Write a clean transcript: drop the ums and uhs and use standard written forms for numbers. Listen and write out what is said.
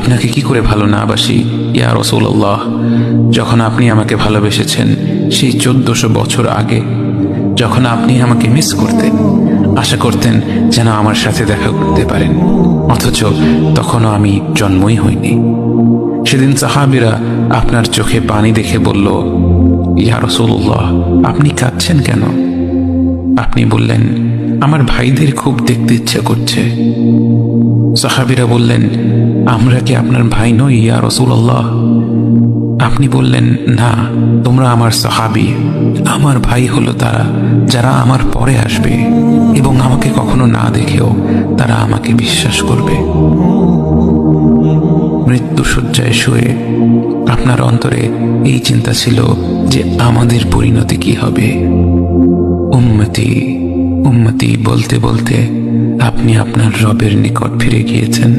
আপনাকে কি করে ভালো না বাসি ইয়া রাসূলুল্লাহ। যখন আপনি আমাকে ভালোবেসেছেন সেই 1400 বছর আগে, যখন আপনি আমাকে মিস করতেন, আশা করতেন যেন আমার সাথে দেখা করতে পারেন, অথচ তখনও আমি জন্মই হইনি। সেদিন সাহাবীরা আপনার চোখে পানি দেখে বলল, ইয়া রাসূলুল্লাহ, আপনি কাঁদছেন কেন? আপনি বললেন, আমার ভাইদের খুব দেখতে ইচ্ছা করছে। সাহাবীরা বললেন, আমরা কি আপনার ভাই নই ইয়া রাসূলুল্লাহ? আপনি বললেন, না, তোমরা আমার সাহাবী। আমার ভাই হলো তারা যারা আমার পরে আসবে এবং আমাকে কখনো না দেখেও তারা আমাকে বিশ্বাস করবে। মৃত্যু শয্যায় শুয়ে আপনার অন্তরে এই চিন্তা ছিল যে আমাদের পরিণতি কি হবে। উম্মতি উম্মতি বলতে বলতে আপনি আপনার রবের নিকট ফিরে গিয়েছেন।